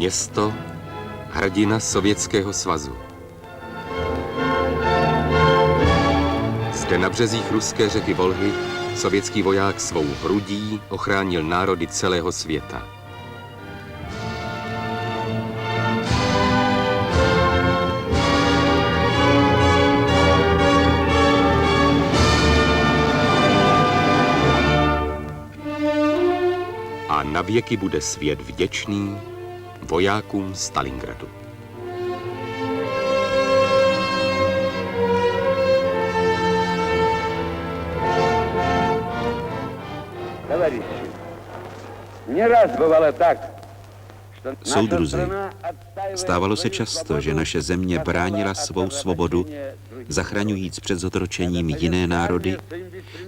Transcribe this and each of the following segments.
Město, hrdina Sovětského svazu. Zde na březích ruské řeky Volhy sovětský voják svou hrudí ochránil národy celého světa. A navěky bude svět vděčný vojákům Stalingradu. Soudruzi, stávalo se často, že naše země bránila svou svobodu, zachraňujíc před zotročením jiné národy,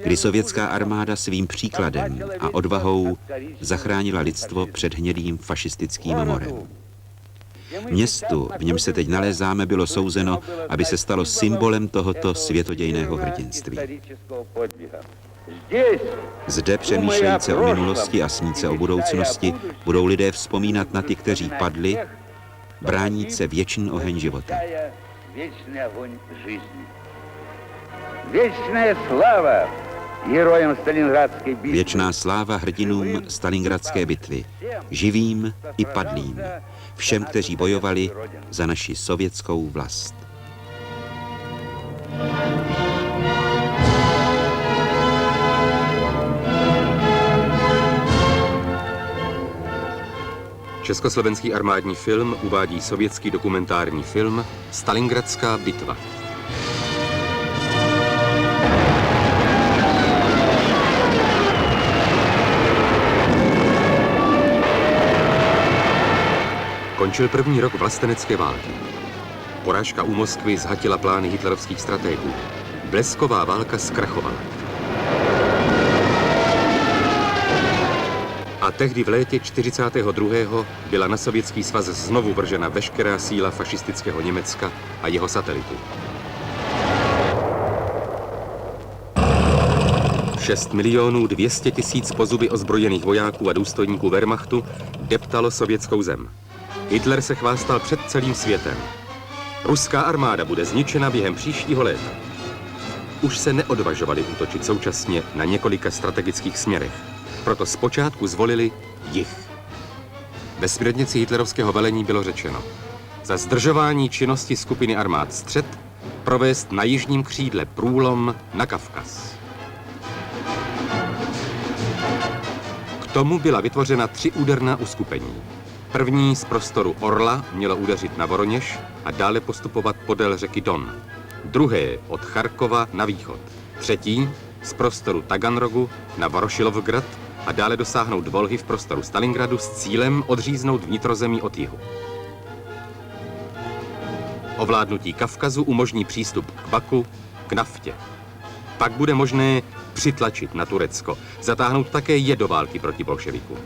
kdy sovětská armáda svým příkladem a odvahou zachránila lidstvo před hnědým fašistickým morem. Městu, v němž se teď nalézáme, bylo souzeno, aby se stalo symbolem tohoto světodějného hrdinství. Zde, přemýšlejíce o minulosti a sníce o budoucnosti, budou lidé vzpomínat na ty, kteří padli, bráníce věčný oheň života. Věčná sláva hrdinům Stalingradské bitvy, živým i padlým, všem, kteří bojovali za naši sovětskou vlast. Československý armádní film uvádí sovětský dokumentární film Stalingradská bitva. Končil první rok vlastenecké války. Porážka u Moskvy zhatila plány hitlerovských stratégů. Blesková válka zkrachovala. A tehdy v létě 42. byla na Sovětský svaz znovu vržena veškerá síla fašistického Německa a jeho satelitů. 6 200 000 pozuby ozbrojených vojáků a důstojníků Wehrmachtu deptalo sovětskou zem. Hitler se chvástal před celým světem. Ruská armáda bude zničena během příštího léta. Už se neodvažovali útočit současně na několika strategických směrech. Proto zpočátku zvolili jih. Ve směrnici hitlerovského velení bylo řečeno: za zdržování činnosti skupiny armád střed provést na jižním křídle průlom na Kavkaz. K tomu byla vytvořena 3 úderná uskupení. První z prostoru Orla mělo udeřit na Voroněž a dále postupovat podél řeky Don. Druhé od Charkova na východ. Třetí z prostoru Taganrogu na Vorošilovgrad a dále dosáhnout Volhy v prostoru Stalingradu s cílem odříznout vnitrozemí od jihu. Ovládnutí Kavkazu umožní přístup k Baku, k naftě. Pak bude možné přitlačit na Turecko, zatáhnout také je do války proti bolševikům.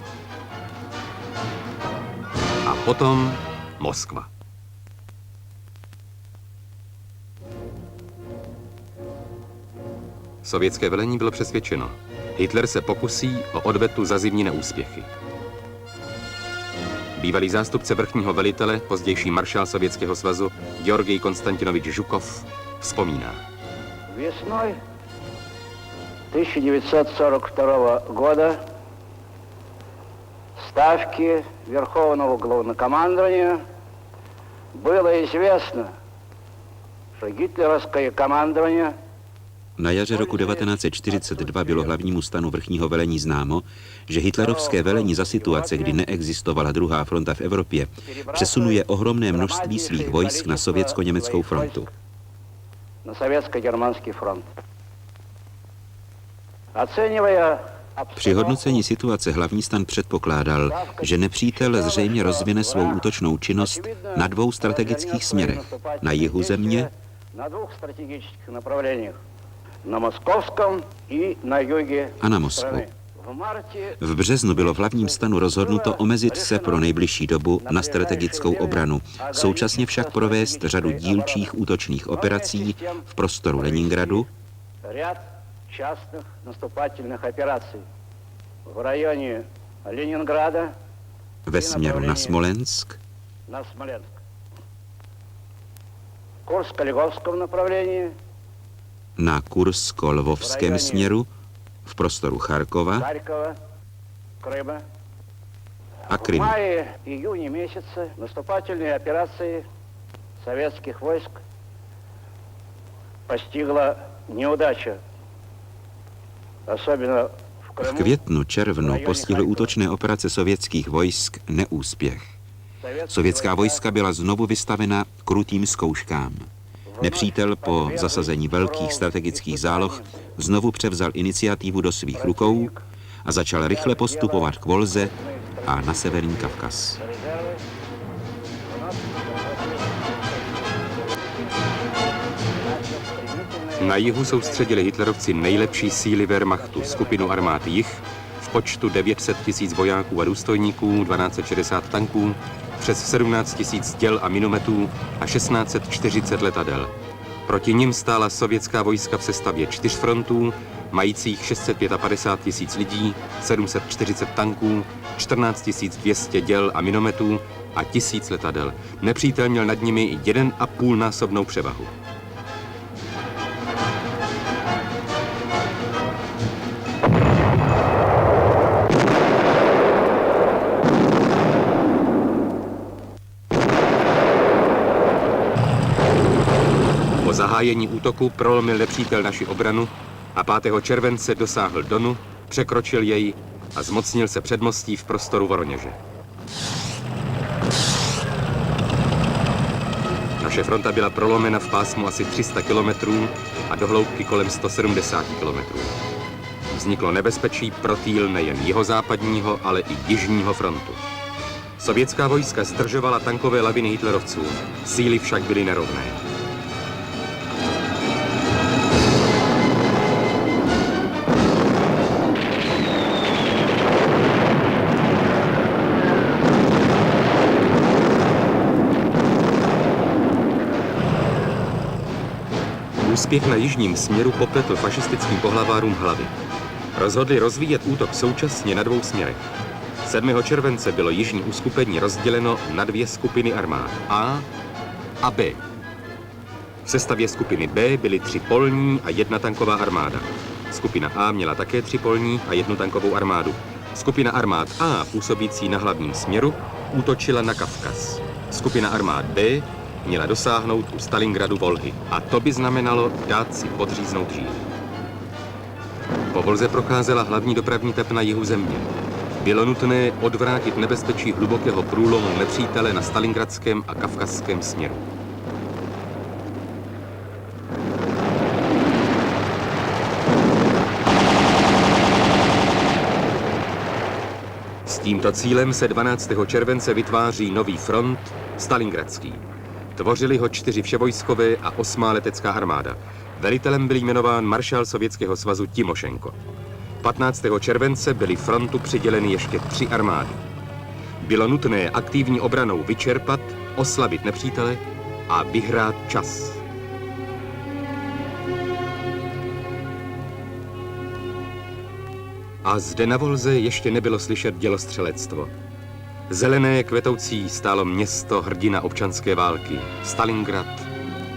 A potom Moskva. Sovětské velení bylo přesvědčeno: Hitler se pokusí o odvetu za zimní neúspěchy. Bývalý zástupce vrchního velitele, pozdější maršál Sovětského svazu Georgij Konstantinovič Žukov vzpomíná. Весной 1942 года ставки Верховного Главнокомандования было известно, что гитлеровское командование. Na jaře roku 1942 bylo hlavnímu stanu vrchního velení známo, že hitlerovské velení za situace, kdy neexistovala druhá fronta v Evropě, přesunuje ohromné množství svých vojsk na sovětsko-německou frontu. Při hodnocení situace hlavní stan předpokládal, že nepřítel zřejmě rozvine svou útočnou činnost na 2 strategických směrech, na jihu země a na Moskvu. V březnu bylo v hlavním stanu rozhodnuto omezit se pro nejbližší dobu na strategickou obranu, současně však provést řadu dílčích útočných operací v prostoru Leningradu, ve směru na Smolensk, на Смоленск. В Курско-Львовском направлении, na Kursko-Lvovském směru, v prostoru Charkova Харькова, Крыма. a В Krymu. мае-июне месяце наступательные операции советских войск постигла неудача. Особенно в V Крыму. květnu, červnu postihly útočné operace sovětských vojsk neúspěch. Sovětská vojska byla znovu vystavena krutým zkouškám. Nepřítel po zasazení velkých strategických záloh znovu převzal iniciativu do svých rukou a začal rychle postupovat k Volze a na severní Kavkaz. Na jihu soustředili hitlerovci nejlepší síly Wehrmachtu, skupinu armád Jih, v počtu 900 000 vojáků a důstojníků, 1260 tanků, přes 17 000 děl a minometů a 1640 letadel. Proti nim stála sovětská vojska v sestavě 4 frontů, majících 655 000 lidí, 740 tanků, 14 200 děl a minometů a 1000 letadel. Nepřítel měl nad nimi 1,5násobnou převahu. Po zahájení útoku prolomil nepřítel naši obranu a 5. července dosáhl Donu, překročil jej a zmocnil se předmostí v prostoru Voroněže. Naše fronta byla prolomena v pásmu asi 300 kilometrů a do hloubky kolem 170 kilometrů. Vzniklo nebezpečí pro týl nejen jihozápadního, ale i jižního frontu. Sovětská vojska zdržovala tankové laviny hitlerovců, síly však byly nerovné. Úspěch na jižním směru popletl fašistickým pohlavárům hlavy. Rozhodli rozvíjet útok současně na 2 směrech. 7. července bylo jižní uskupení rozděleno na 2 skupiny armád A a B. V sestavě skupiny B byly 3 polní a 1 tanková armáda. Skupina A měla také 3 polní a 1 tankovou armádu. Skupina armád A, působící na hlavním směru, útočila na Kavkaz. Skupina armád B měla dosáhnout u Stalingradu Volhy a to by znamenalo dát si podříznout Žíly. Po Volze procházela hlavní dopravní tep na jihu země. Bylo nutné odvrátit nebezpečí hlubokého průlomu nepřítele na stalingradském a kavkazském směru. S tímto cílem se 12. července vytváří nový front, Stalingradský. Tvořili ho 4 vševojskové a 8. letecká armáda. Velitelem byl jmenován maršál Sovětského svazu Timošenko. 15. července byly frontu přiděleny ještě 3 armády. Bylo nutné aktivní obranou vyčerpat, oslabit nepřítele a vyhrát čas. A zde na Volze ještě nebylo slyšet dělostřelectvo. Zelené kvetoucí stálo město hrdina občanské války, Stalingrad,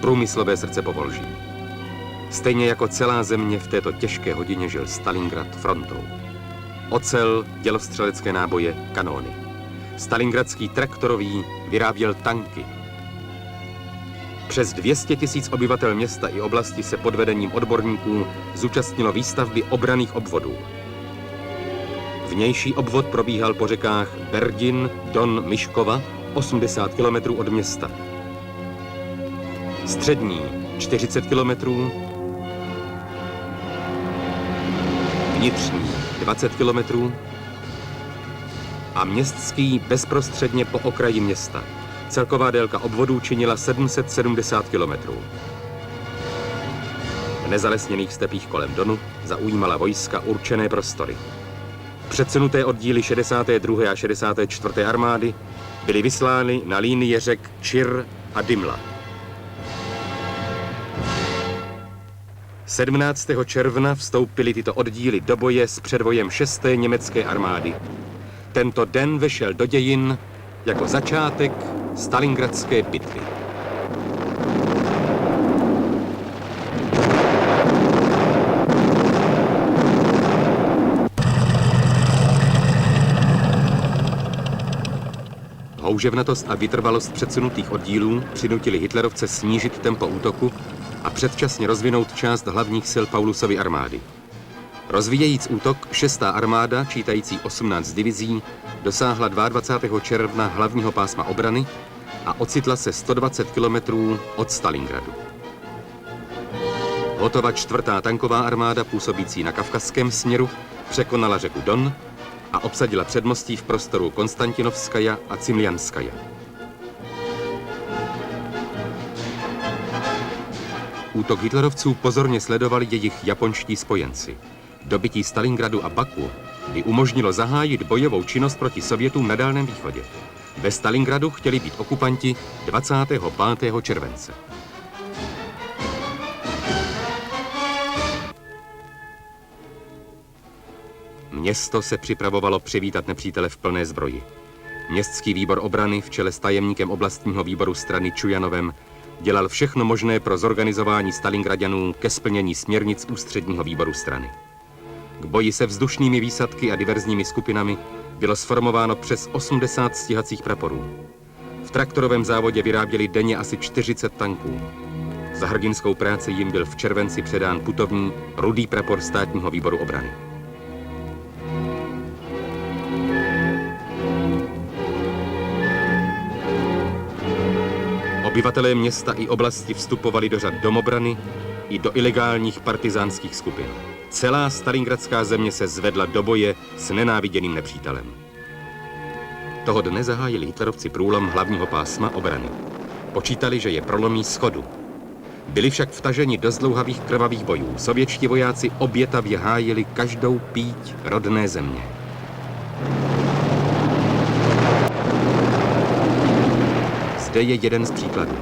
průmyslové srdce Povolží. Stejně jako celá země v této těžké hodině žil Stalingrad frontou. Ocel, dělostřelecké náboje, kanóny. Stalingradský traktorový vyráběl tanky. Přes 200 000 obyvatel města i oblasti se pod vedením odborníků zúčastnilo výstavby obranných obvodů. Vnější obvod probíhal po řekách Berdin, Don, Myškova, 80 km od města. Střední 40 km, vnitřní 20 km a městský bezprostředně po okraji města. Celková délka obvodů činila 770 km. V nezalesněných stepích kolem Donu zaujímala vojska určené prostory. Předsunuté oddíly 62. a 64. armády byly vyslány na linie řek Čir a Dimla. 17. června vstoupily tyto oddíly do boje s předvojem 6. německé armády. Tento den vešel do dějin jako začátek Stalingradské bitvy. Houževnatost a vytrvalost předsunutých oddílů přinutili hitlerovce snížit tempo útoku a předčasně rozvinout část hlavních sil Paulusovy armády. Rozvíjejíc útok, 6. armáda, čítající 18 divizí, dosáhla 22. června hlavního pásma obrany a ocitla se 120 kilometrů od Stalingradu. Hotova 4. tanková armáda, působící na kavkazském směru, překonala řeku Don a obsadila předmostí v prostoru Konstantinovskaja a Cimlianskaja. Útok hitlerovců pozorně sledovali jejich japonští spojenci. Dobytí Stalingradu a Baku by umožnilo zahájit bojovou činnost proti Sovětům na Dálném východě. Ve Stalingradu chtěli být okupanti 25. července. Město se připravovalo přivítat nepřítele v plné zbroji. Městský výbor obrany v čele s tajemníkem oblastního výboru strany Čujanovem dělal všechno možné pro zorganizování Stalingraďanů ke splnění směrnic ústředního výboru strany. K boji se vzdušnými výsadky a diverzními skupinami bylo sformováno přes 80 stíhacích praporů. V traktorovém závodě vyráběli denně asi 40 tanků. Za hrdinskou práci jim byl v červenci předán putovní rudý prapor státního výboru obrany. Obyvatelé města i oblasti vstupovali do řad domobrany i do ilegálních partizánských skupin. Celá stalingradská země se zvedla do boje s nenáviděným nepřítelem. Toho dne zahájili hitlerovci průlom hlavního pásma obrany. Počítali, že je prolomí schodu. Byli však vtaženi do zdlouhavých krvavých bojů. Sovětští vojáci obětavě hájili každou píď rodné země. Zde je jeden z příkladů.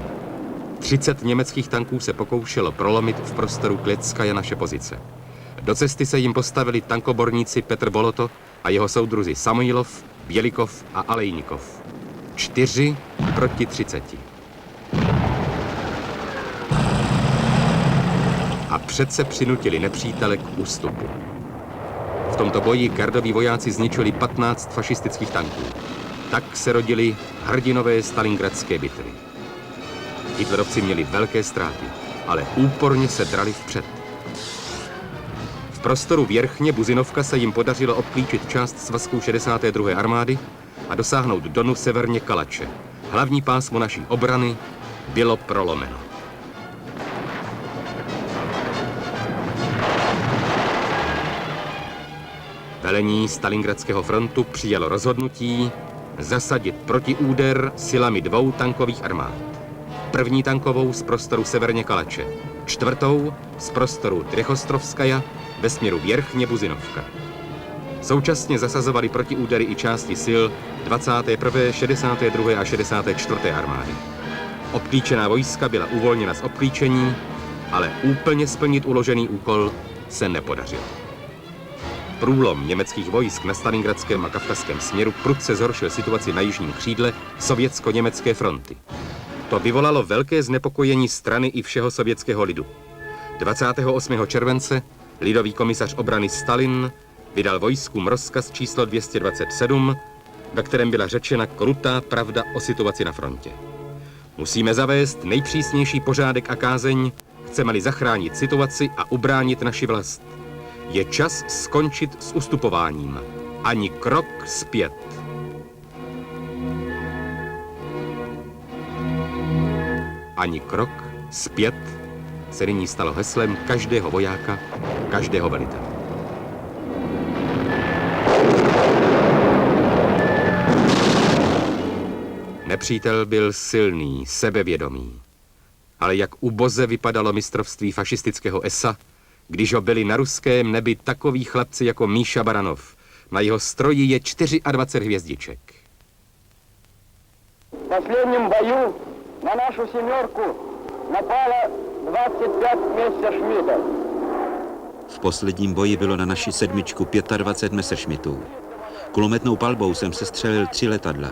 30 německých tanků se pokoušelo prolomit v prostoru Kleckaja naše pozice. Do cesty se jim postavili tankoborníci Petr Boloto a jeho soudruzi Samoilov, Bělikov a Alejnikov. 4 proti 30. A přece přinutili nepřítele k ústupu. V tomto boji gardoví vojáci zničili 15 fašistických tanků. Tak se rodily hrdinové stalingradské bitvy. Hitlerovci měli velké ztráty, ale úporně se drali vpřed. V prostoru Věrchně Buzinovka se jim podařilo obklíčit část svazků 62. armády a dosáhnout Donu severně Kalače. Hlavní pásmo naší obrany bylo prolomeno. Velení Stalingradského frontu přijalo rozhodnutí zasadit protiúder silami 2 tankových armád. První tankovou z prostoru severně Kalače, 4. z prostoru Trechostrovskaja ve směru Věrchně Buzinovka. Současně zasazovali protiúdery i části sil 21., 62. a 64. armády. Obklíčená vojska byla uvolněna z obklíčení, ale úplně splnit uložený úkol se nepodařilo. Průlom německých vojsk na stalingradském a kavkazském směru prudce zhoršil situaci na jižním křídle sovětsko-německé fronty. To vyvolalo velké znepokojení strany i všeho sovětského lidu. 28. července lidový komisař obrany Stalin vydal vojskům rozkaz číslo 227, ve kterém byla řečena krutá pravda o situaci na frontě. Musíme zavést nejpřísnější pořádek a kázeň, chceme-li zachránit situaci a ubránit naši vlast. Je čas skončit s ustupováním. Ani krok zpět. Ani krok zpět se nyní stalo heslem každého vojáka, každého velitele. Nepřítel byl silný, sebevědomý. Ale jak uboze vypadalo mistrovství fašistického esa, když ho byli na ruském nebi takoví chlapci jako Míša Baranov. Na jeho stroji je 24 hvězdiček. В последнем бою на нашу семерку напало 25 мессершмиттов. V posledním boji bylo na naši sedmičku 25 Messerschmittů. Kulometnou palbou jsem sestřelil 3 letadla.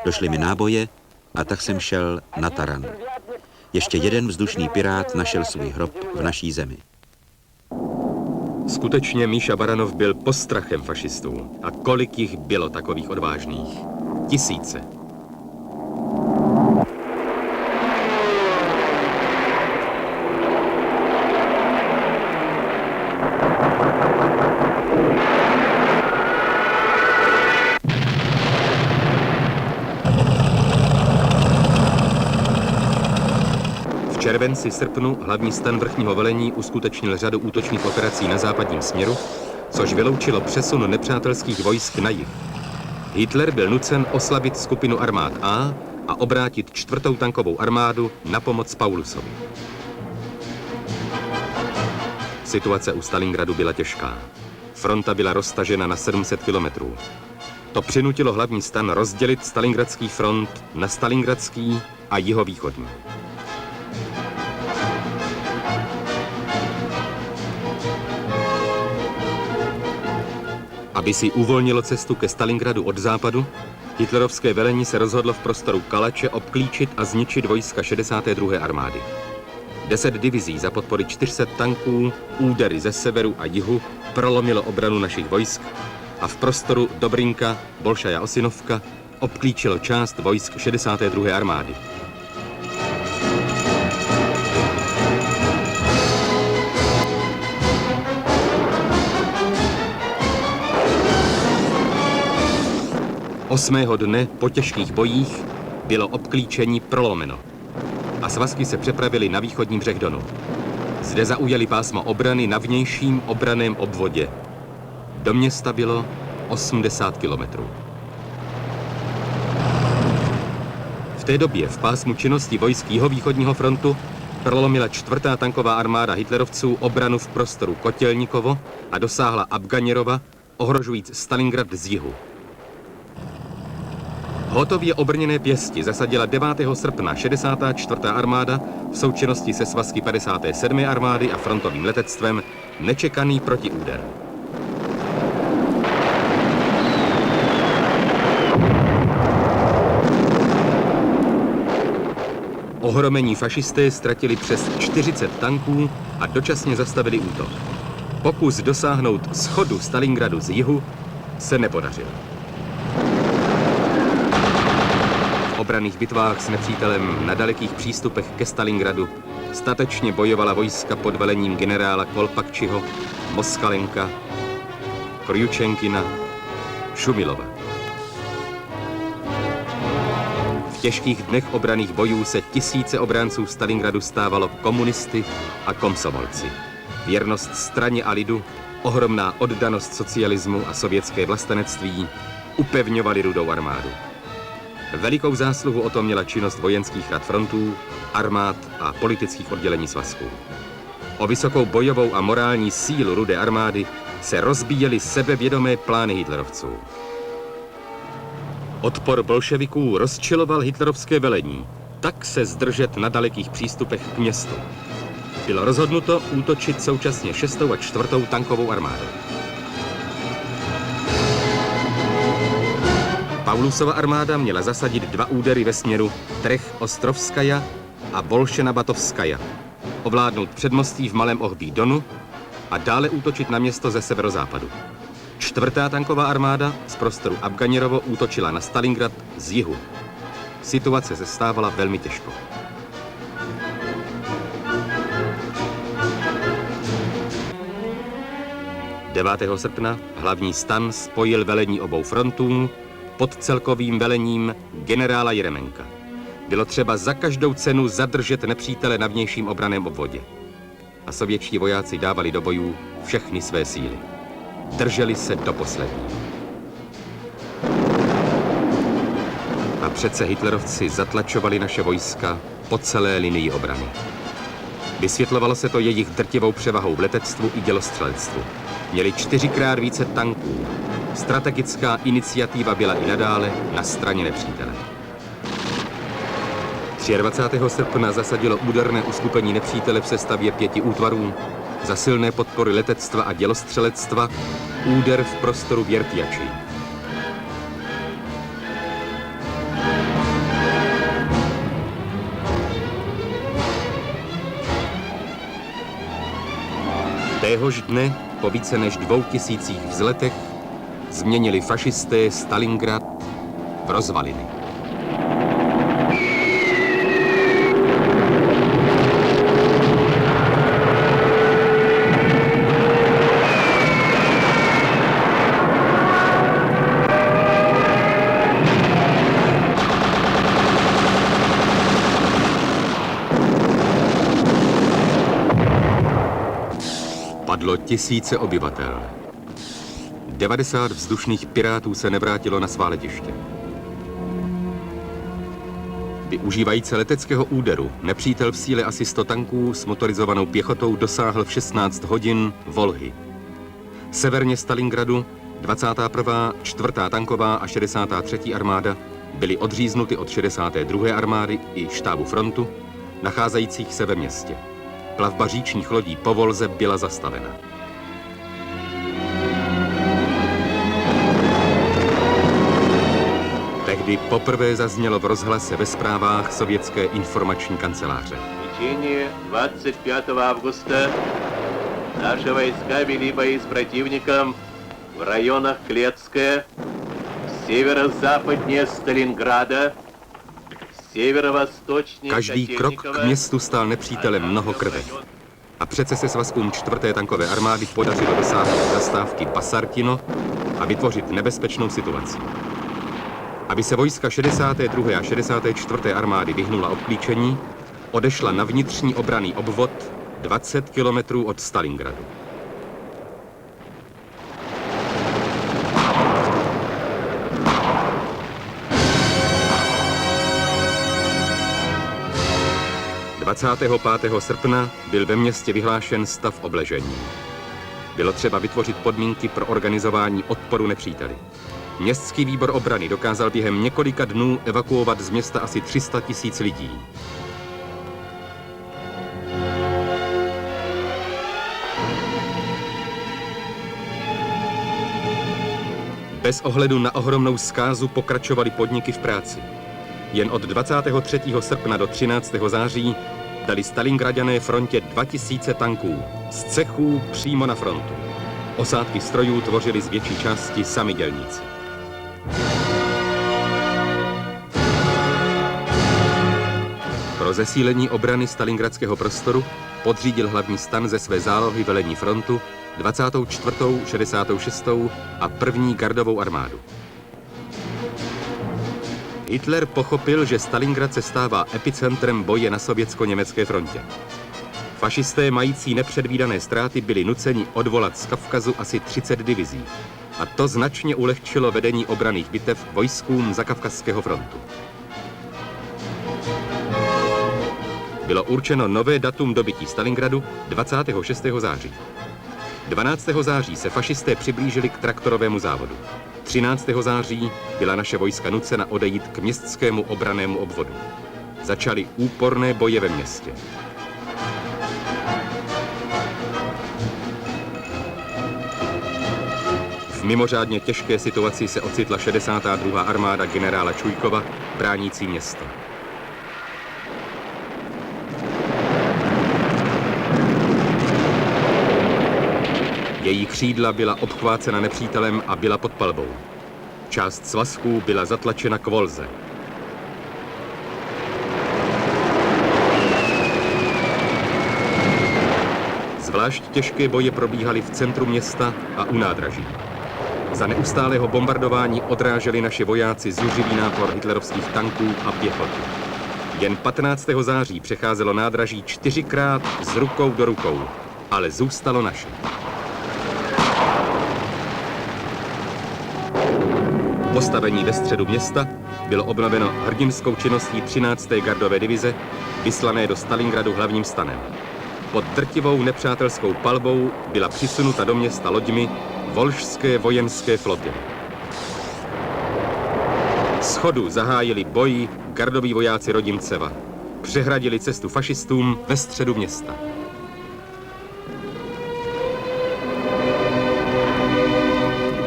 Došly mi náboje a tak jsem šel na taran. Ještě jeden vzdušný pirát našel svůj hrob v naší zemi. Skutečně Míša Baranov byl postrachem fašistů. A kolik jich bylo takových odvážných? Tisíce. V červenci, srpnu hlavní stan vrchního velení uskutečnil řadu útočných operací na západním směru, což vyloučilo přesun nepřátelských vojsk na jih. Hitler byl nucen oslabit skupinu armád A a obrátit 4. tankovou armádu na pomoc Paulusovi. Situace u Stalingradu byla těžká. Fronta byla roztažena na 700 kilometrů. To přinutilo hlavní stan rozdělit Stalingradský front na Stalingradský a jihovýchodní. Aby si uvolnilo cestu ke Stalingradu od západu, hitlerovské velení se rozhodlo v prostoru Kalače obklíčit a zničit vojska 62. armády. 10 divizí za podpory 400 tanků, údery ze severu a jihu prolomilo obranu našich vojsk a v prostoru Dobrinka, Bolšaja Osinovka obklíčilo část vojsk 62. armády. Osmého dne po těžkých bojích bylo obklíčení prolomeno a svazky se přepravily na východní břeh Donu. Zde zaujali pásmo obrany na vnějším obranném obvodě. Do města bylo 80 kilometrů. V té době v pásmu činnosti vojsk jihovýchodního frontu prolomila 4. tanková armáda hitlerovců obranu v prostoru Kotělníkovo a dosáhla Abganěrova, ohrožujíc Stalingrad z jihu. Hotově obrněné pěsti zasadila 9. srpna 64. armáda v součinnosti se svazky 57. armády a frontovým letectvem nečekaný protiúder. Ohromení fašisté ztratili přes 40 tanků a dočasně zastavili útok. Pokus dosáhnout schodu Stalingradu z jihu se nepodařil. V obranných bitvách s nepřítelem na dalekých přístupech ke Stalingradu statečně bojovala vojska pod velením generála Kolpakčiho, Moskalenka, Krjučenkina, Šumilova. V těžkých dnech obranných bojů se tisíce obránců Stalingradu stávalo komunisty a komsomolci. Věrnost straně a lidu, ohromná oddanost socialismu a sovětské vlastenectví upevňovaly Rudou armádu. Velikou zásluhu o tom měla činnost vojenských rad frontů, armád a politických oddělení svazků. O vysokou bojovou a morální sílu Rudé armády se rozbíjely sebevědomé plány hitlerovců. Odpor bolševiků rozčiloval hitlerovské velení, tak se zdržet na dalekých přístupech k městu. Bylo rozhodnuto útočit současně 6. a 4. tankovou armádu. Paulusova armáda měla zasadit 2 údery ve směru Trech-Ostrovskaja a Bolšena-Batovskaja, ovládnout předmostí v Malém Ohbí Donu a dále útočit na město ze severozápadu. 4. tanková armáda z prostoru Abganěrovo útočila na Stalingrad z jihu. Situace se stávala velmi těžkou. 9. srpna hlavní stan spojil velení obou frontů pod celkovým velením generála Jeremenka. Bylo třeba za každou cenu zadržet nepřítele na vnějším obranném obvodě. A sovětští vojáci dávali do bojů všechny své síly. Drželi se do poslední. A přece hitlerovci zatlačovali naše vojska po celé linii obrany. Vysvětlovalo se to jejich drtivou převahou v letectvu i dělostřelectvu. Měli 4krát více tanků. Strategická iniciativa byla i nadále na straně nepřítele. 23. srpna zasadilo úderné uskupení nepřítele v sestavě 5 útvarů za silné podpory letectva a dělostřelectva úder v prostoru Věrtjači. Téhož dne, po více než 2000 vzletech, změnili fašisté Stalingrad v rozvaliny. Padlo tisíce obyvatel. 90 vzdušných pirátů se nevrátilo na svá letiště. Využívající leteckého úderu nepřítel v síle asi 100 tanků s motorizovanou pěchotou dosáhl v 16 hodin Volhy. Severně Stalingradu 21., 4. tanková a 63. armáda byly odříznuty od 62. armády i štábu frontu, nacházejících se ve městě. Plavba říčních lodí po Volze byla zastavena. Tehdy poprvé zaznělo v rozhlase ve zprávách sovětské informační kanceláře. V течение 25 августа наши войска вели бои с противником в районах Клецкое, северо-западнее Сталинграда, северо-восточнее Každý krok k městu stál nepřítelem mnoho krve. A přece se svazkům 4. tankové armády podařilo dosáhnout zastávky Basartino a vytvořit nebezpečnou situaci. Aby se vojska 62. a 64. armády vyhnula obklíčení, odešla na vnitřní obranný obvod 20 kilometrů od Stalingradu. ...25. srpna byl ve městě vyhlášen stav obležení. Bylo třeba vytvořit podmínky pro organizování odporu nepříteli. Městský výbor obrany dokázal během několika dnů evakuovat z města asi 300 000 lidí. Bez ohledu na ohromnou zkázu pokračovaly podniky v práci. Jen od 23. srpna do 13. září dali Stalingraďané frontě 2000 tanků z cechů přímo na frontu. Osádky strojů tvořili z větší části sami dělníci. Pro zesílení obrany stalingradského prostoru podřídil hlavní stan ze své zálohy velení frontu 24., 66. a 1. gardovou armádu. Hitler pochopil, že Stalingrad se stává epicentrem boje na sovětsko-německé frontě. Fašisté mající nepředvídané ztráty byli nuceni odvolat z Kavkazu asi 30 divizí. A to značně ulehčilo vedení obranných bitev vojskům Zakavkazského frontu. Bylo určeno nové datum dobytí Stalingradu 26. září. 12. září se fašisté přiblížili k traktorovému závodu. 13. září byla naše vojska nucena odejít k městskému obrannému obvodu. Začaly úporné boje ve městě. V mimořádně těžké situaci se ocitla 62. armáda generála Čujkova, bránící město. Její křídla byla obchvácena nepřítelem a byla pod palbou. Část svazků byla zatlačena k Volze. Zvlášť těžké boje probíhaly v centru města a u nádraží. Za neustálého bombardování odráželi naši vojáci zuřivý nápor hitlerovských tanků a pěchoty. Jen 15. září přecházelo nádraží 4krát z rukou do rukou, ale zůstalo naše. Postavení ve středu města bylo obnoveno hrdinskou činností 13. gardové divize, vyslané do Stalingradu hlavním stanem. Pod drtivou nepřátelskou palbou byla přisunuta do města loďmi volžské vojenské flotily. Schodu zahájili boj gardoví vojáci Rodimceva. Přehradili cestu fašistům ve středu města.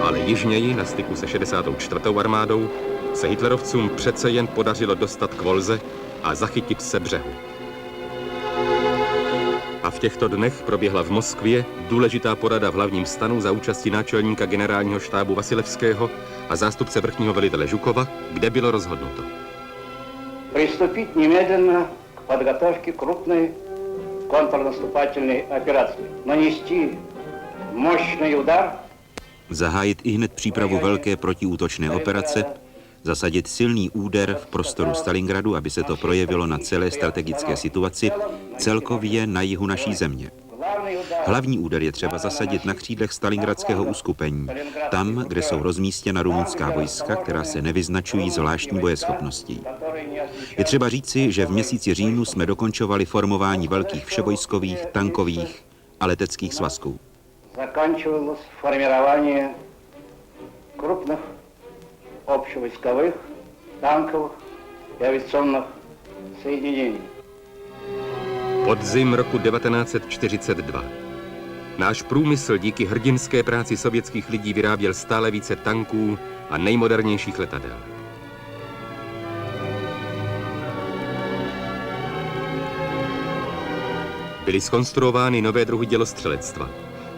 Ale jižněji, na styku se 64. armádou, se hitlerovcům přece jen podařilo dostat k Volze a zachytit se břehu. A v těchto dnech proběhla v Moskvě důležitá porada v hlavním stanu za účasti náčelníka generálního štábu Vasilevského a zástupce vrchního velitele Žukova, kde bylo rozhodnuto. Приступить немедленно к подготовке крупной контрнаступательной операции. Нанести мощный удар. Zahájit ihned přípravu velké protiútočné operace, zasadit silný úder v prostoru Stalingradu, aby se to projevilo na celé strategické situaci, celkově na jihu naší země. Hlavní úder je třeba zasadit na křídlech stalingradského uskupení, tam, kde jsou rozmístěna rumunská vojska, která se nevyznačují zvláštní bojeschopností. Je třeba říci, že v měsíci říjnu jsme dokončovali formování velkých vševojskových, tankových a leteckých svazků. Заканчивалось формирование крупных общевойсковых, танковых и авиационных соединений. Podzim roku 1942. Náš průmysl díky hrdinské práci sovětských lidí vyráběl stále více tanků a nejmodernějších letadel. Byly zkonstruovány nové druhy dělostřelectva.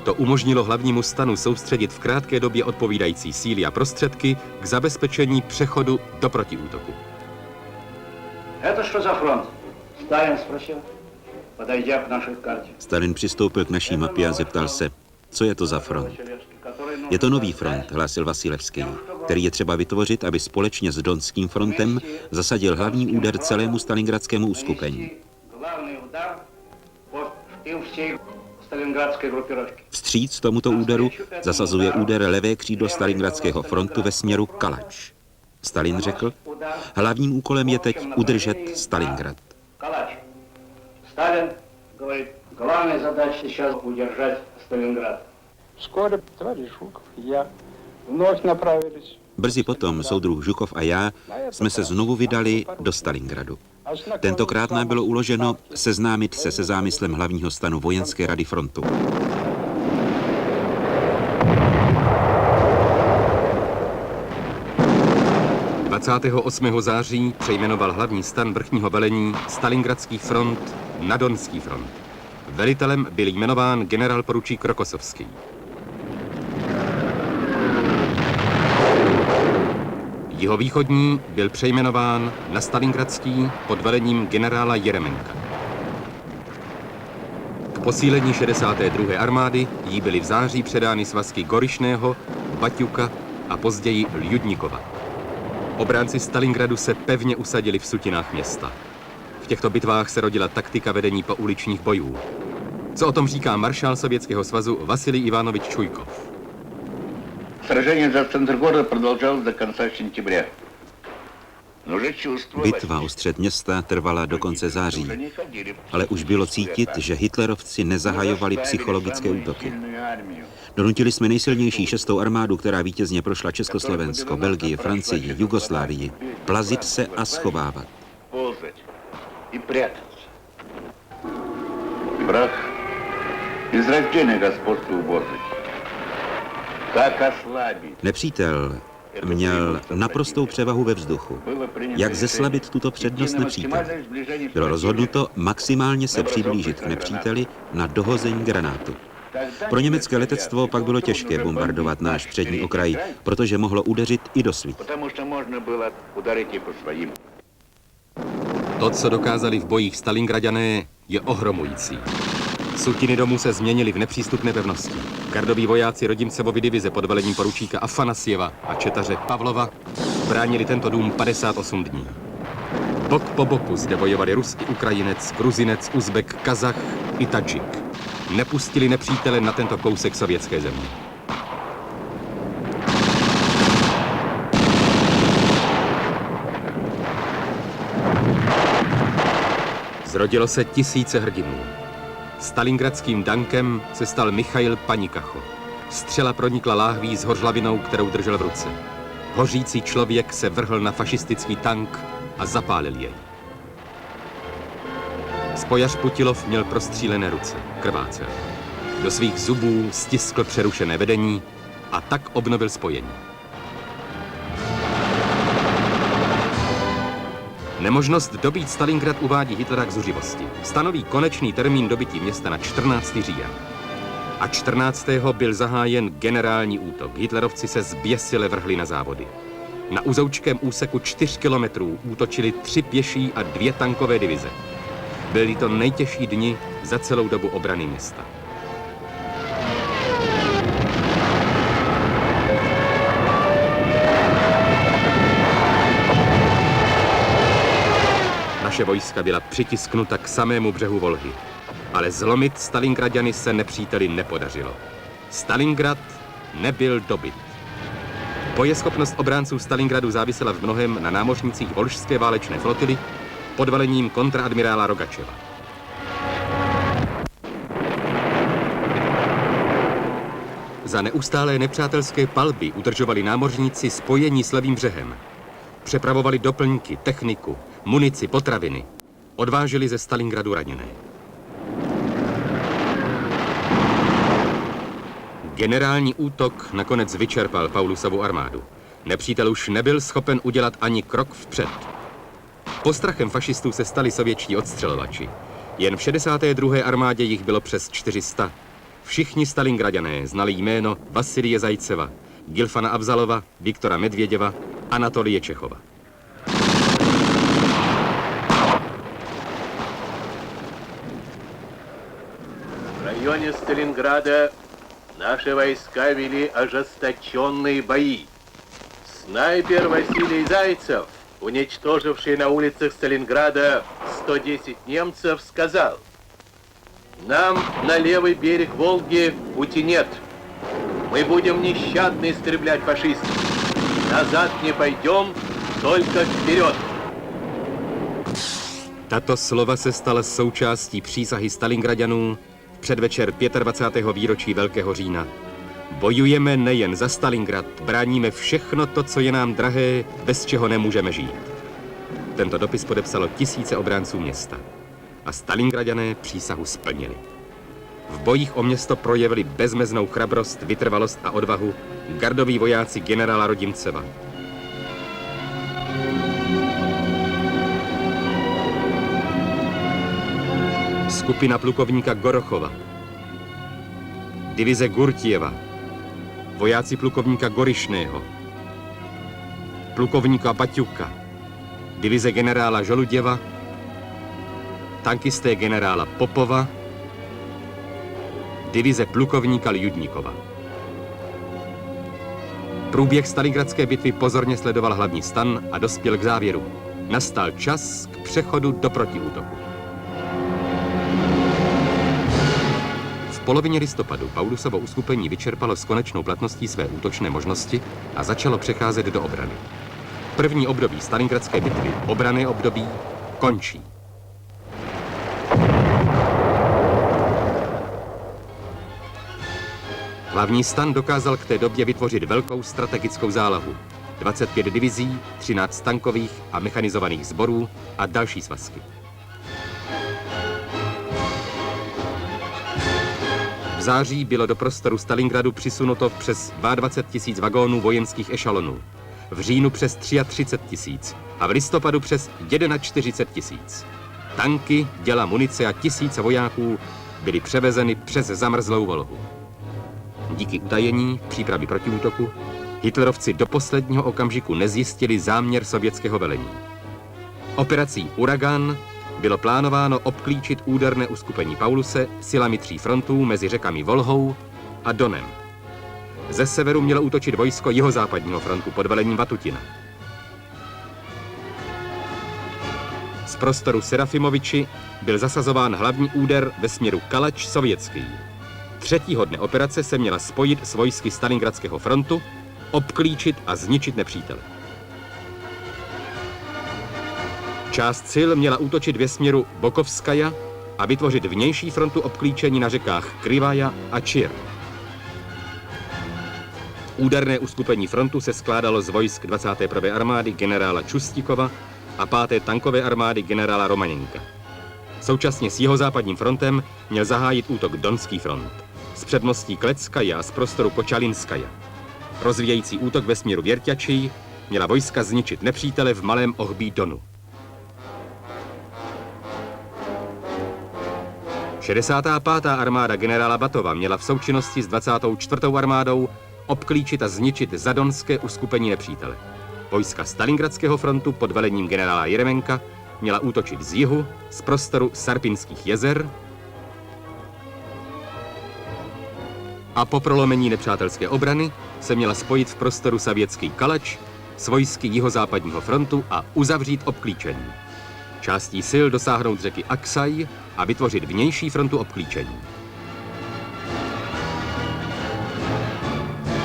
To umožnilo hlavnímu stanu soustředit v krátké době odpovídající síly a prostředky k zabezpečení přechodu do protiútoku. Это что за фронт? Сталин спросил, подойдя к нашей карте. Stalin přistoupil k naší mapě a zeptal se, co je to za front. Je to nový front, hlásil Vasilevský, který je třeba vytvořit, aby společně s Donským frontem zasadil hlavní úder celému stalingradskému uskupení. Vstříc tomuto úderu zasazuje úder levé křídlo stalingradského frontu ve směru Kalač. Stalin řekl, hlavním úkolem je teď udržet Stalingrad. Stalin говорит, главная задача сейчас удержать Сталинград. Вскоре товарищ Жуков и я вновь направились. Brzy potom soudruh Žukov a já jsme se znovu vydali do Stalingradu. Tentokrát nám bylo uloženo seznámit se se zámyslem hlavního stanu vojenské rady frontu. – 28. září přejmenoval hlavní stan vrchního velení Stalingradský front na Donský front. Velitelem byl jmenován generálporučík Rokosovský. Jihovýchodní byl přejmenován na Stalingradský pod velením generála Jeremenka. K posílení 62. armády jí byly v září předány svazky Gorišného, Baťuka a později Ljudnikova. Obránci Stalingradu se pevně usadili v sutinách města. V těchto bitvách se rodila taktika vedení pouličních bojů. Co o tom říká maršál Sovětského svazu Vasilij Ivanovič Čujkov? Сражение за центр города продолжалось до конца сентября. Bitva o střed města trvala do konce září, ale už bylo cítit, že hitlerovci nezahajovali psychologické útoky. Donutili jsme nejsilnější 6. armádu, která vítězně prošla Československo, Belgii, Francii, Jugoslávii, plazit se a schovávat. Враг безраздельное господство в воздухе. Как ослабить? Nepřítel měl naprostou převahu ve vzduchu. Jak zeslabit tuto přednost nepřítele? Bylo rozhodnuto maximálně se přiblížit k nepříteli na dohození granátu. Pro německé letectvo pak bylo těžké bombardovat náš přední okraj, protože mohlo udeřit i do svých. To, co dokázali v bojích Stalingraďané, je ohromující. Sutiny domů se změnily v nepřístupné pevnosti. Gardoví vojáci Rodimcevovy divize pod velením poručíka Afanasjeva a četaře Pavlova bránili tento dům 58 dní. Bok po boku zde bojovali Rus i Ukrajinec, Gruzinec, Uzbek, Kazach i Tadžik. Nepustili nepřítele na tento kousek sovětské země. Zrodilo se tisíce hrdinů. Stalingradským dankem se stal Michail Panikacho. Střela pronikla láhví s hořlavinou, kterou držel v ruce. Hořící člověk se vrhl na fašistický tank a zapálil jej. Spojař Putilov měl prostřílené ruce, krvácel. Do svých zubů stiskl přerušené vedení a tak obnovil spojení. Nemožnost dobít Stalingrad uvádí Hitlera k zuřivosti. Stanoví konečný termín dobytí města na 14. říjen. A 14. byl zahájen generální útok. Hitlerovci se zběsile vrhli na závody. Na uzoučkém úseku 4 kilometrů útočili 3 pěší a 2 tankové divize. Byly to nejtěžší dni za celou dobu obrany města. Naše vojska byla přitisknuta k samému břehu Volhy, ale zlomit Stalingraďany se nepříteli nepodařilo. Stalingrad nebyl dobyt. Bojeschopnost obránců Stalingradu závisela v mnohém na námořnicích volžské válečné flotily pod velením kontradmirála Rogačeva. Za neustálé nepřátelské palby udržovali námořníci spojení s levým břehem. Přepravovali doplňky, techniku, munici, potraviny. Odváželi ze Stalingradu raněné. Generální útok nakonec vyčerpal Paulusovu armádu. Nepřítel už nebyl schopen udělat ani krok vpřed. Postrachem fašistů se stali sovětští odstřelovači. Jen v 62. armádě jich bylo přes 400. Všichni Stalingraďané znali jméno Vasilije Zajceva, Gilfana Avzalova, Viktora Medvěděva, Anatolie Čechova. В районе Сталинграда наши войска вели ожесточенные бои. Снайпер Василий Зайцев, уничтоживший на улицах Сталинграда 110 немцев, сказал: «Нам на левый берег Волги пути нет. Мы будем нещадно истреблять фашистов. Назад не пойдем, только вперед». Tato slova se stala součástí přísahy Stalingraďanů v předvečer 25. výročí Velkého října. Bojujeme nejen za Stalingrad, bráníme všechno to, co je nám drahé, bez čeho nemůžeme žít. Tento dopis podepsalo tisíce obránců města. A Stalingraďané přísahu splnili. V bojích o město projevili bezmeznou chrabrost, vytrvalost a odvahu gardoví vojáci generála Rodimceva. Skupina plukovníka Gorochova, divize Gurtieva, vojáci plukovníka Gorišného, plukovníka Baťuka, divize generála Žoluděva, tankisté generála Popova, divize plukovníka Ljudníkova. Průběh Stalingradské bitvy pozorně sledoval hlavní stan a dospěl k závěru. Nastal čas k přechodu do protiútoku. V polovině listopadu Paulusovo uskupení vyčerpalo s konečnou platností své útočné možnosti a začalo přecházet do obrany. První období Stalingradské bitvy, obranné období, končí. Hlavní stan dokázal k té době vytvořit velkou strategickou zálohu. 25 divizí, 13 tankových a mechanizovaných sborů a další svazky. V září bylo do prostoru Stalingradu přisunuto přes 22 000 vagónů vojenských ešalonů, v říjnu přes 33 000 a v listopadu přes 41 000. Tanky, děla, munice a tisíce vojáků byly převezeny přes zamrzlou Volhu. Díky utajení přípravy protiútoku hitlerovci do posledního okamžiku nezjistili záměr sovětského velení. Operací Uragan bylo plánováno obklíčit úderné uskupení Pauluse silami 3 frontů mezi řekami Volhou a Donem. Ze severu mělo útočit vojsko jihozápadního frontu pod velením Vatutina. Z prostoru Serafimoviči byl zasazován hlavní úder ve směru Kalač sovětský. 3. dne operace se měla spojit s vojsky Stalingradského frontu, obklíčit a zničit nepřítele. Část sil měla útočit ve směru Bokovskaja a vytvořit vnější frontu obklíčení na řekách Krivaja a Čir. Úderné uskupení frontu se skládalo z vojsk 21. armády generála Čustíkova a 5. tankové armády generála Romaněnka. Současně s jihozápadním frontem měl zahájit útok Donský front. Z předmostí Kleckaja a z prostoru Kočalinskaja. Rozvíjející útok ve směru Věrťačí měla vojska zničit nepřítele v malém ohbí Donu. 65. armáda generála Batova měla v součinnosti s 24. armádou obklíčit a zničit zadonské uskupení nepřítele. Vojska Stalingradského frontu pod velením generála Jeremenka měla útočit z jihu, z prostoru Sarpinských jezer a po prolomení nepřátelské obrany se měla spojit v prostoru Savěcký Kalač s vojsky jihozápadního frontu a uzavřít obklíčení. Částí sil dosáhnout řeky Aksaj a vytvořit vnější frontu obklíčení.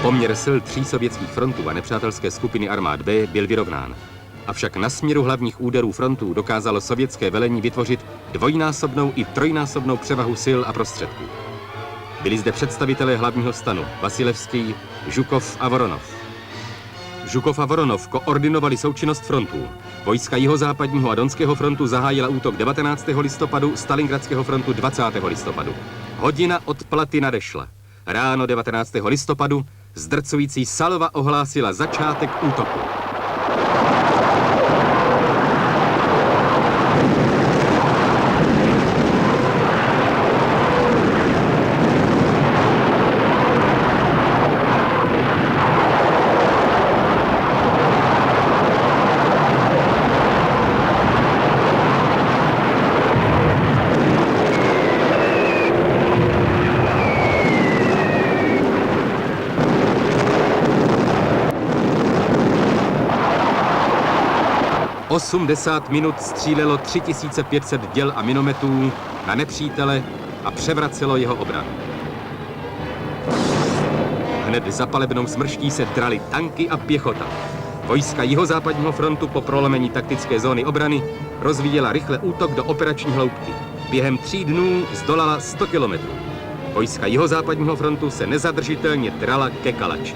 Poměr sil 3 sovětských frontů a nepřátelské skupiny armád B byl vyrovnán. Avšak na směru hlavních úderů frontů dokázalo sovětské velení vytvořit dvojnásobnou i trojnásobnou převahu sil a prostředků. Byli zde představitelé hlavního stanu Vasilevský, Žukov a Voronov. Žukov a Voronov koordinovali součinnost frontů. Vojska jihozápadního a donského frontu zahájila útok 19. listopadu, Stalingradského frontu 20. listopadu. Hodina od Platy nadešla. Ráno 19. listopadu zdrcující salva ohlásila začátek útoku. V 80 minut střílelo 3500 děl a minometů na nepřítele a převracelo jeho obranu. Hned za palebnou smrští se drali tanky a pěchota. Vojska jihozápadního frontu po prolomení taktické zóny obrany rozvíjela rychle útok do operační hloubky. Během 3 dnů zdolala 100 kilometrů. Vojska jihozápadního frontu se nezadržitelně drala ke Kalači.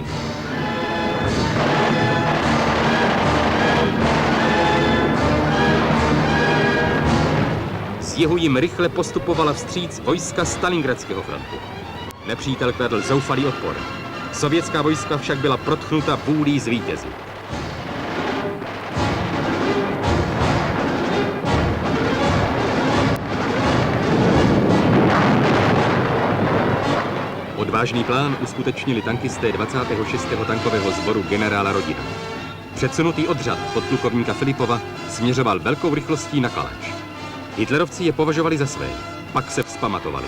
Z jihu jim rychle postupovala vstříc vojska Stalingradského frontu. Nepřítel kladl zoufalý odpor. Sovětská vojska však byla protchnuta vůlí zvítězit. Odvážný plán uskutečnili tankisté 26. tankového sboru generála Rodina. Předsunutý odřad podplukovníka Filipova směřoval velkou rychlostí na Kalač. Hitlerovci je považovali za své, pak se vzpamatovali.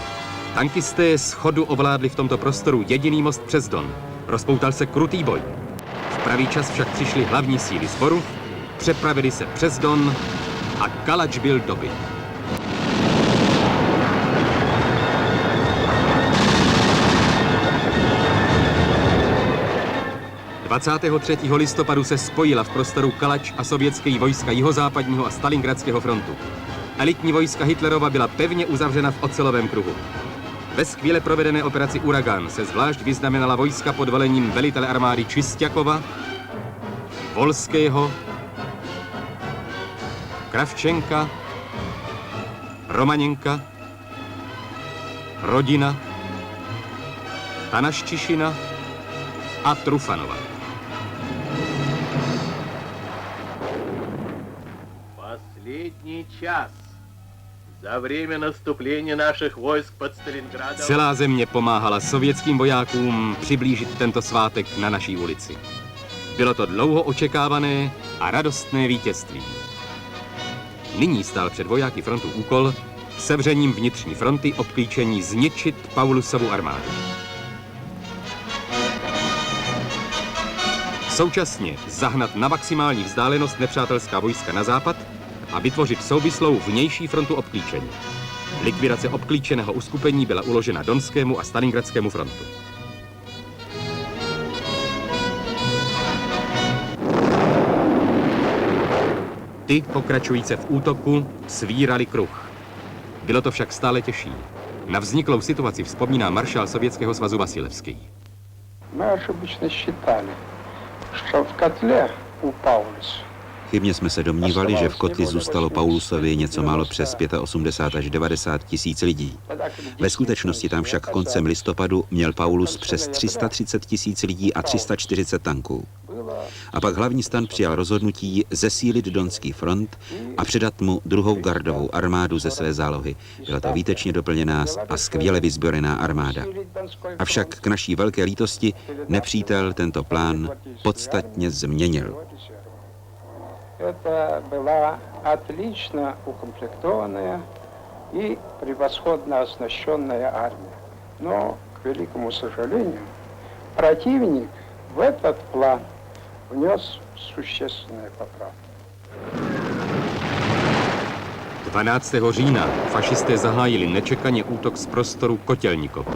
Tankisté schodu ovládli v tomto prostoru jediný most přes Don. Rozpoutal se krutý boj. V pravý čas však přišly hlavní síly sboru, přepravili se přes Don a Kalač byl dobyt. – 23. listopadu se spojila v prostoru Kalač a sovětské vojska jihozápadního a Stalingradského frontu. Elitní vojska Hitlerova byla pevně uzavřena v ocelovém kruhu. Ve skvěle provedené operaci Uragan se zvlášť vyznamenala vojska pod velením velitele armády Čistjakova, Volského, Kravčenka, Romaněnka, Rodina, Tanaščišina a Trufanova. Последний час. За время наступления našich vojsk pod Stalingradem. Celá země pomáhala sovětským vojákům přiblížit tento svátek na naší ulici. Bylo to dlouho očekávané a radostné vítězství. Nyní stál před vojáky frontu úkol sevřením vnitřní fronty obklíčení zničit Paulusovu armádu. Současně zahnat na maximální vzdálenost nepřátelská vojska na západ a vytvořit souvislou vnější frontu obklíčení. Likvidace obklíčeného uskupení byla uložena Donskému a Stalingradskému frontu. Ty, pokračující v útoku, svírali kruh. Bylo to však stále těžší. Na vzniklou situaci vzpomíná maršál Sovětského svazu Vasilevský. Мы ошибочно считали, что в котле у Паулюса Chybně jsme se domnívali, že v kotli zůstalo Paulusovi něco málo přes 85 až 90 tisíc lidí. Ve skutečnosti tam však koncem listopadu měl Paulus přes 330 tisíc lidí a 340 tanků. A pak hlavní stan přijal rozhodnutí zesílit Donský front a předat mu druhou gardovou armádu ze své zálohy. Byla to výtečně doplněná a skvěle vyzbrojená armáda. Avšak k naší velké lítosti nepřítel tento plán podstatně změnil. Это была отлично укомплектованная и превосходно оснащенная армия. Но, к великому сожалению, противник в этот план внес существенные поправки. 12. října fašisté zahájili nečekaně útok z prostoru Kotělníkova.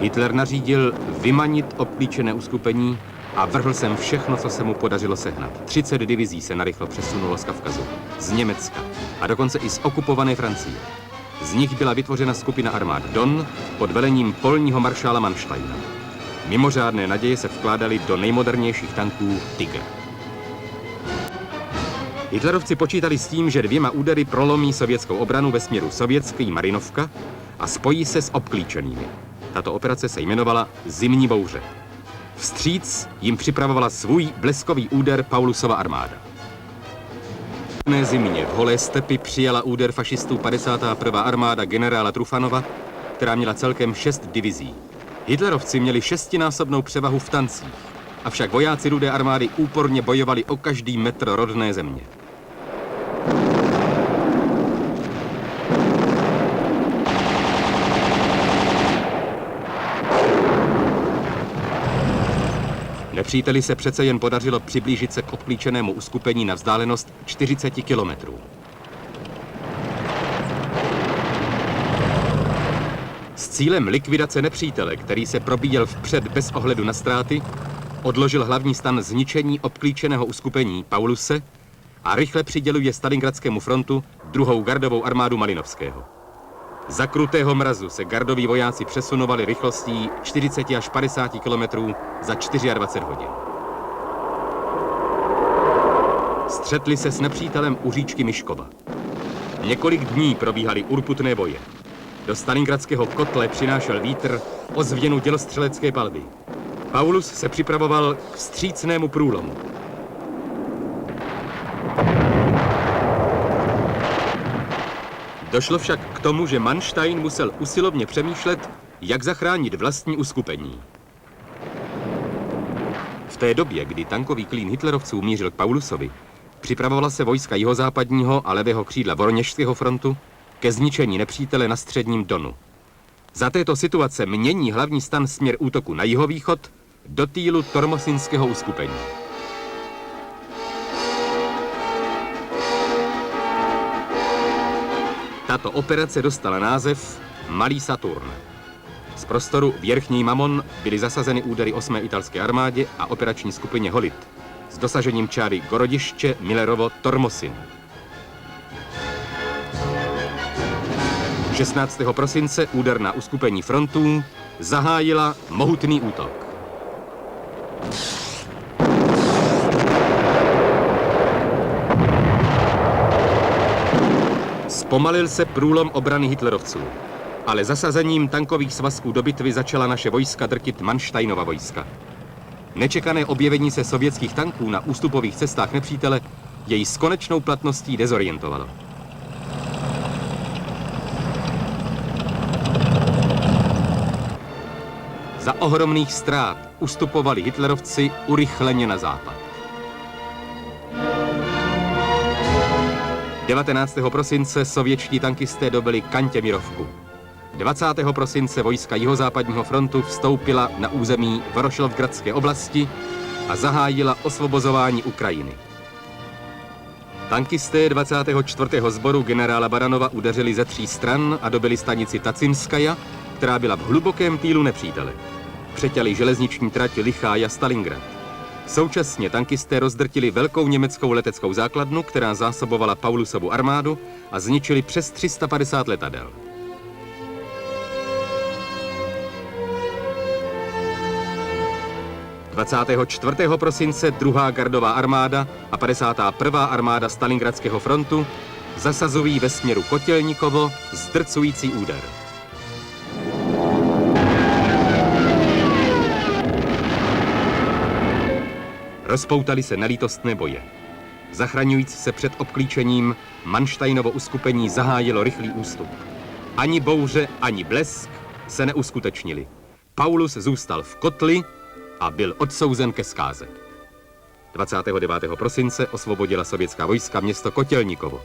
Hitler nařídil vymanit obklíčené uskupení a vrhl sem všechno, co se mu podařilo sehnat. 30 divizí se narychlo přesunulo z Kavkazu, z Německa a dokonce i z okupované Francie. Z nich byla vytvořena skupina armád Don pod velením polního maršála Mansteina. Mimořádné naděje se vkládaly do nejmodernějších tanků Tiger. Hitlerovci počítali s tím, že 2 údery prolomí sovětskou obranu ve směru Sovětský Marinovka a spojí se s obklíčenými. Tato operace se jmenovala Zimní bouře. Vstříc jim připravovala svůj bleskový úder Paulusova armáda. V zimě v holé stepi přijala úder fašistů 51. armáda generála Trufanova, která měla celkem 6 divizí. Hitlerovci měli 6násobnou převahu v tancích, avšak vojáci Rudé armády úporně bojovali o každý metr rodné země. Nepříteli se přece jen podařilo přiblížit se k obklíčenému uskupení na vzdálenost 40 kilometrů. S cílem likvidace nepřítele, který se probíjel vpřed bez ohledu na ztráty, odložil hlavní stan zničení obklíčeného uskupení Pauluse a rychle přiděluje Stalingradskému frontu druhou gardovou armádu Malinovského. Za krutého mrazu se gardoví vojáci přesunovali rychlostí 40 až 50 kilometrů za 24 hodin. Střetli se s nepřítelem u říčky Miškova. Několik dní probíhaly urputné boje. Do stalingradského kotle přinášel vítr ozvěnu dělostřelecké palby. Paulus se připravoval k vstřícnému průlomu. Došlo však k tomu, že Manstein musel usilovně přemýšlet, jak zachránit vlastní uskupení. V té době, kdy tankový klín hitlerovců mířil k Paulusovi, připravovala se vojska jihozápadního a levého křídla Voroněžského frontu ke zničení nepřítele na středním Donu. Za této situace mění hlavní stan směr útoku na jihovýchod do týlu Tormosinského uskupení. Tato operace dostala název Malý Saturn. Z prostoru Věrchní Mamon byly zasazeny údery 8. italské armádě a operační skupině Holit s dosažením čáry Gorodiště, Millerovo, Tormosin. 16. prosince úder na uskupení frontů zahájila mohutný útok. Zpomalil se průlom obrany hitlerovců, ale zasazením tankových svazků do bitvy začala naše vojska drtit Mansteinova vojska. Nečekané objevení se sovětských tanků na ústupových cestách nepřítele jej s konečnou platností dezorientovalo. Za ohromných ztrát ustupovali hitlerovci urychleně na západ. 19. prosince sovětští tankisté dobyli Kantěmirovku. 20. prosince vojska jihozápadního frontu vstoupila na území Vorošilovgradské oblasti a zahájila osvobozování Ukrajiny. Tankisté 24. sboru generála Baranova udeřili ze 3 stran a dobyli stanici Tacimskaja, která byla v hlubokém týlu nepřítele. Přetěli železniční trať Lichaj a Stalingrad. Současně tankisté rozdrtili velkou německou leteckou základnu, která zásobovala Paulusovu armádu, a zničili přes 350 letadel. – 24. prosince 2. gardová armáda a 51. armáda Stalingradského frontu zasazují ve směru Kotělníkovo zdrcující úder. Rozpoutaly se nelítostné boje. Zachraňujíc se před obklíčením, Manštajnovo uskupení zahájilo rychlý ústup. Ani bouře, ani blesk se neuskutečnili. Paulus zůstal v kotli a byl odsouzen ke zkáze. 29. prosince osvobodila sovětská vojska město Kotělnikovo.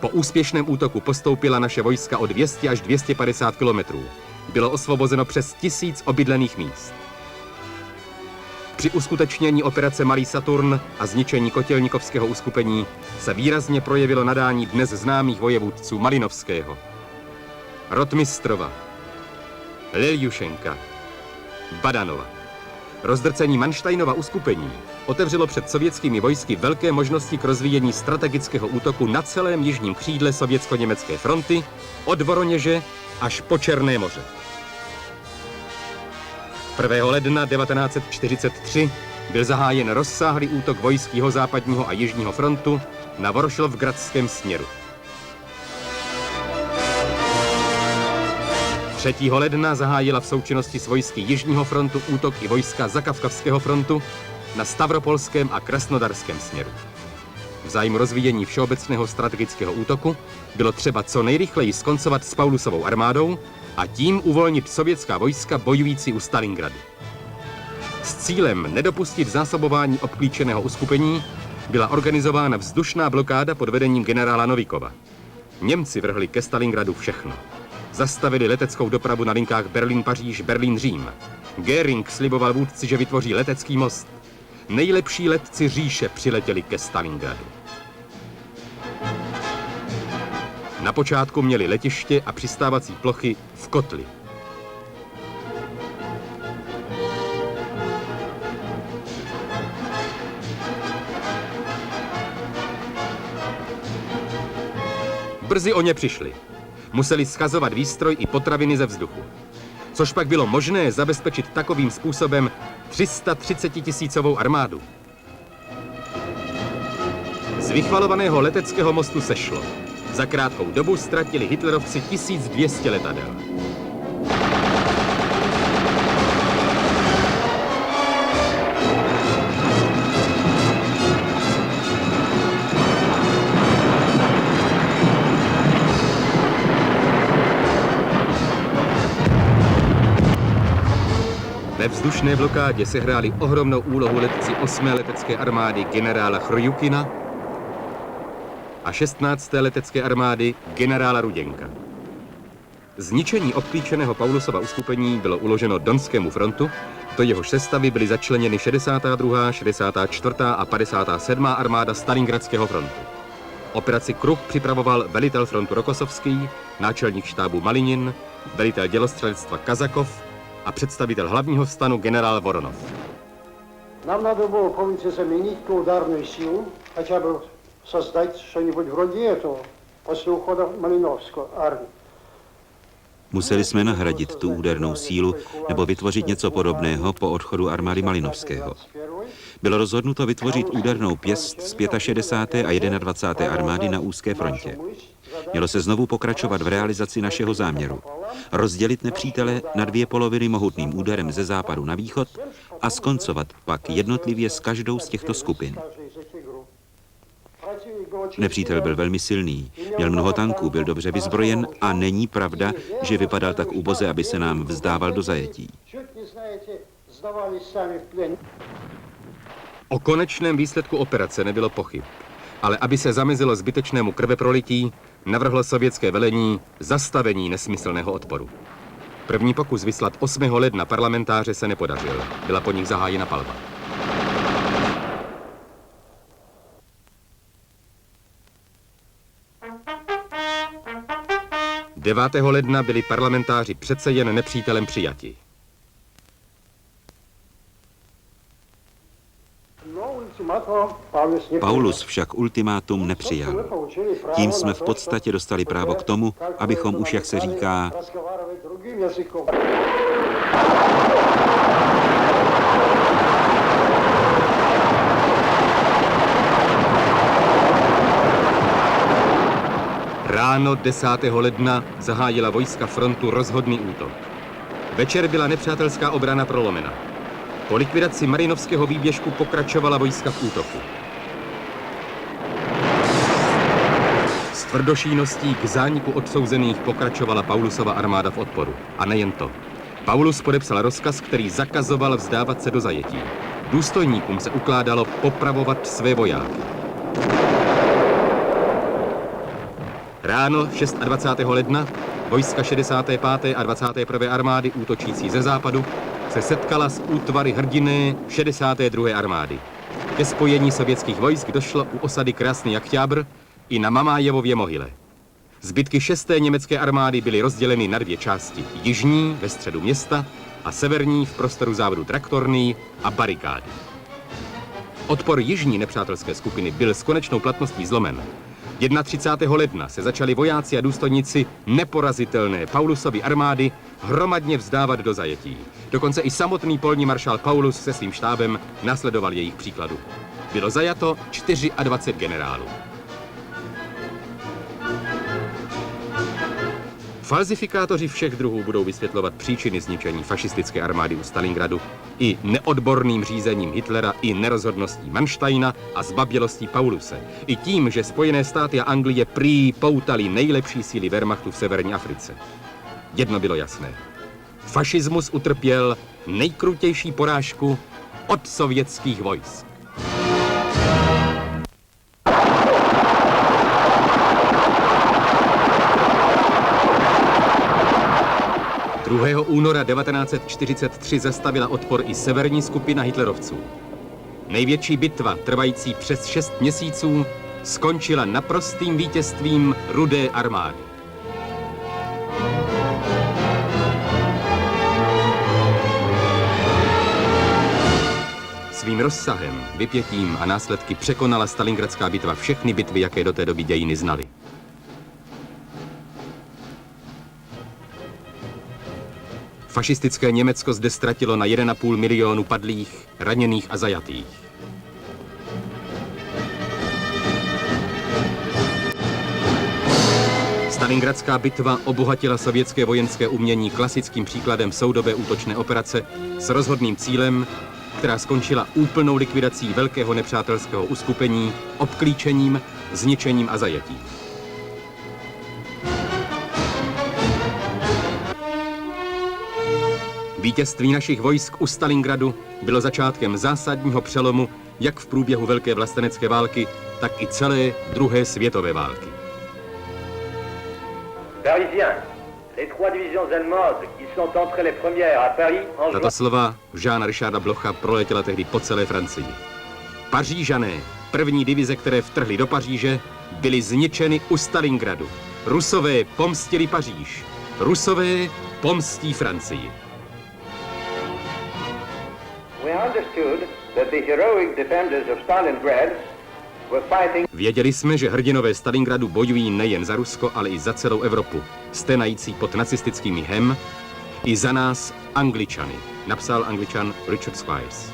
Po úspěšném útoku postoupila naše vojska o 200 až 250 kilometrů. Bylo osvobozeno přes 1000 obydlených míst. Při uskutečnění operace Malý Saturn a zničení kotělnikovského uskupení se výrazně projevilo nadání dnes známých vojevůdců Malinovského, Rotmistrova, Leljušenka, Badanova. Rozdrcení Manštajnova uskupení otevřelo před sovětskými vojsky velké možnosti k rozvíjení strategického útoku na celém jižním křídle sovětsko-německé fronty od Voroněže až po Černé moře. 1. ledna 1943 byl zahájen rozsáhlý útok vojsk jihozápadního a jižního frontu na Voršlovgradském směru. 3. ledna zahájila v součinnosti s vojsky jižního frontu útok i vojska Zakavkavského frontu na Stavropolském a Krasnodarském směru. V zájmu rozvíjení všeobecného strategického útoku bylo třeba co nejrychleji skoncovat s Paulusovou armádou a tím uvolnit sovětská vojska bojující u Stalingradu. S cílem nedopustit zásobování obklíčeného uskupení byla organizována vzdušná blokáda pod vedením generála Novikova. Němci vrhli ke Stalingradu všechno. Zastavili leteckou dopravu na linkách Berlín-Paříž, Berlín-Řím. Göring sliboval vůdci, že vytvoří letecký most. Nejlepší letci říše přiletěli ke Stalingradu. Na počátku měli letiště a přistávací plochy v kotli. Brzy o ně přišli. Museli schazovat výstroj i potraviny ze vzduchu. Což pak bylo možné zabezpečit takovým způsobem 330 000 armádu. Z vychvalovaného leteckého mostu sešlo. Za krátkou dobu ztratili hitlerovci 1200 letadel. Ve vzdušné blokádě sehráli ohromnou úlohu letci 8. letecké armády generála Chrujukina a 16. letecké armády generála Ruděnka. Zničení obklíčeného Paulusova uskupení bylo uloženo Donskému frontu, do jehož sestavy byly začleněny 62., 64. a 57. armáda Stalingradského frontu. Operaci Kruh připravoval velitel frontu Rokosovský, náčelník štábu Malinin, velitel dělostřelectva Kazakov a představitel hlavního stanu generál Voronov. Нам надо было, помните, заменить ту ударную силу, хотя бы создать что-нибудь вроде этого после ухода Малиновского армии. Museli jsme nahradit tu údernou sílu nebo vytvořit něco podobného po odchodu armády Malinovského. Bylo rozhodnuto vytvořit údernou pěst z 65. a 21. armády na úzké frontě. Mělo se znovu pokračovat v realizaci našeho záměru. Rozdělit nepřítele na dvě poloviny mohutným úderem ze západu na východ a skoncovat pak jednotlivě s každou z těchto skupin. Nepřítel byl velmi silný, měl mnoho tanků, byl dobře vyzbrojen a není pravda, že vypadal tak uboze, aby se nám vzdával do zajetí. O konečném výsledku operace nebylo pochyb, ale aby se zamezilo zbytečnému krveprolití, navrhlo sovětské velení zastavení nesmyslného odporu. První pokus vyslat 8. ledna parlamentáře se nepodařil. Byla po nich zahájena palba. 9. ledna byli parlamentáři přece jen nepřítelem přijati. Paulus však ultimátum nepřijal. Tím jsme v podstatě dostali právo k tomu, abychom už, jak se říká, Ráno 10. ledna zahájila vojska frontu rozhodný útok. Večer byla nepřátelská obrana prolomena. Po likvidaci Marinovského výběžku pokračovala vojska v útoku. S tvrdošíností k zániku odsouzených pokračovala Paulusova armáda v odporu. A nejen to. Paulus podepsal rozkaz, který zakazoval vzdávat se do zajetí. Důstojníkům se ukládalo popravovat své vojáky. Ráno 26. ledna vojska 65. a 21. armády útočící ze západu se setkala s útvary hrdinné 62. armády. Ke spojení sovětských vojsk došlo u osady Krasný Oktябrь i na Mamájevově mohyle. Zbytky 6. německé armády byly rozděleny na dvě části. Jižní ve středu města a severní v prostoru závodu Traktorný a barikády. Odpor jižní nepřátelské skupiny byl s konečnou platností zlomen. 31. ledna se začali vojáci a důstojníci neporazitelné Paulusovy armády hromadně vzdávat do zajetí. Dokonce i samotný polní maršál Paulus se svým štábem následoval jejich příkladu. Bylo zajato 24 generálů. Falzifikátoři všech druhů budou vysvětlovat příčiny zničení fašistické armády u Stalingradu i neodborným řízením Hitlera, i nerozhodností Mansteina a zbabělostí Pauluse. I tím, že Spojené státy a Anglie prý poutali nejlepší síly Wehrmachtu v severní Africe. Jedno bylo jasné. Fašismus utrpěl nejkrutější porážku od sovětských vojsk. 2. února 1943 zastavila odpor i severní skupina hitlerovců. Největší bitva, trvající přes 6 měsíců, skončila naprostým vítězstvím Rudé armády. Svým rozsahem, vypětím a následky překonala Stalingradská bitva všechny bitvy, jaké do té doby dějiny znaly. Fašistické Německo zde ztratilo na 1,5 milionu padlých, raněných a zajatých. Stalingradská bitva obohatila sovětské vojenské umění klasickým příkladem soudobé útočné operace s rozhodným cílem, která skončila úplnou likvidací velkého nepřátelského uskupení, obklíčením, zničením a zajetím. Vítězství našich vojsk u Stalingradu bylo začátkem zásadního přelomu jak v průběhu Velké vlastenecké války, tak i celé druhé světové války. Tato slova Jeana Richarda Blocha proletěla tehdy po celé Francii. Pařížané, první divize, které vtrhly do Paříže, byly zničeny u Stalingradu. Rusové pomstili Paříž. Rusové pomstí Francii. Věděli jsme, že hrdinové Stalingradu bojují nejen za Rusko, ale i za celou Evropu, sténající pod nacistickým jihem, i za nás Angličany, napsal Angličan Richard Squires.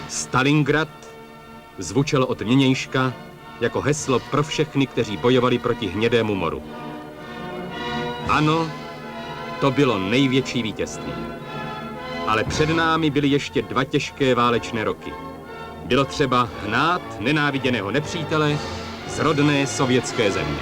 Stalingrad zvučelo od nynějška jako heslo pro všechny, kteří bojovali proti hnědému moru. Ano, to bylo největší vítězství. Ale před námi byly ještě 2 těžké válečné roky. Bylo třeba hnát nenáviděného nepřítele z rodné sovětské země.